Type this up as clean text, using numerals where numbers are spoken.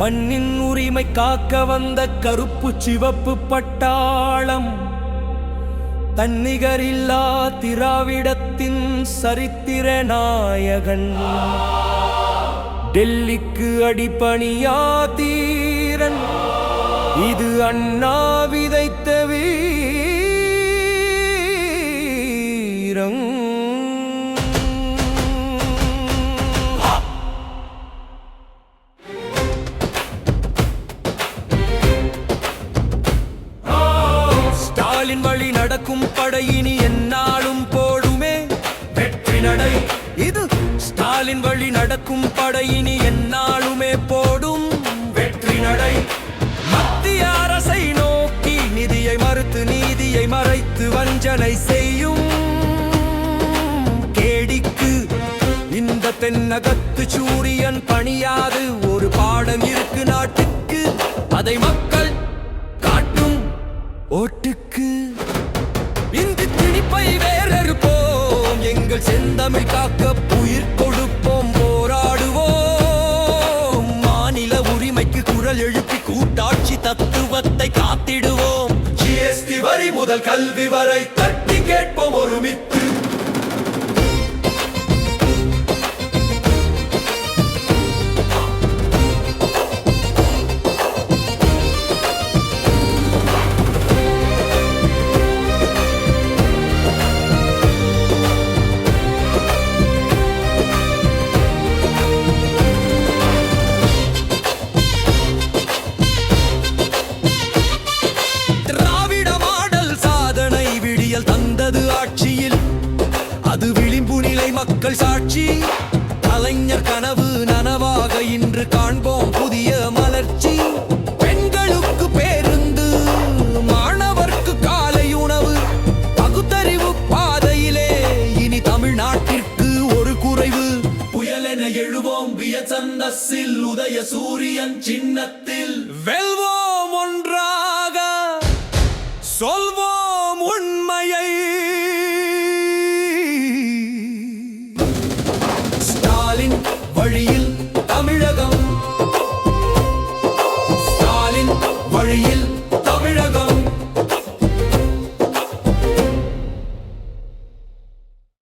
மண்ணின் உரிமை காக்க வந்த கருப்பு சிவப்பு பட்டாளம், தன்னிகரில்லா திராவிடத்தின் சரித்திர நாயகன். டெல்லிக்கு அடிபணியா தீரன், இது அண்ணா விதைத்த வீரம். ஸ்டாலின் வழி நடக்கும் படையினி என்னாலும் போடுமே வெற்றி நடை. இது ஸ்டாலின் வழி நடக்கும் படையினி என்னாலுமே போடும் வெற்றி நடை. மத்திய அரசை நோக்கி நிதியை மறுத்து நீதியை மறைத்து வஞ்சனை செய்யும் கேடிக்கு இந்த தென்னகத்து சூரியன் பணியாது. ஒரு பாடம் இருக்கு நாட்டுக்கு, அதை மக்கள் காட்டும் ஓட்டுக்கு. இந்த திணிப்பை வேறறுப்போம், எங்கள் செந்தமிழ் காக்க உயிர் கொடுப்போம், போராடுவோம். மாநில உரிமைக்கு குரல் எழுப்பி கூட்டாட்சி தத்துவத்தை காத்திடுவோம். ஜிஎஸ்டி வரி முதல் கல்வி வரை தட்டி கேட்போம் ஒருமித்து. தந்தது ஆட்சியில் அது விளிம்பு நிலை மக்கள் சாட்சி. கலைஞர் கனவு நனவாக இன்று காண்போம் புதிய மலர்ச்சி. பெண்களுக்கு பேருந்து, மாணவர்க்கு காலை உணவு, பகுத்தறிவு பாதையிலே இனி தமிழ்நாட்டிற்கு ஒரு குறைவு. புயலென எழுவோம் வியசந்தஸில், உதய சூரியன் சின்னத்தில் வெல்வோம் ஒன்றாக சொல்வோம்.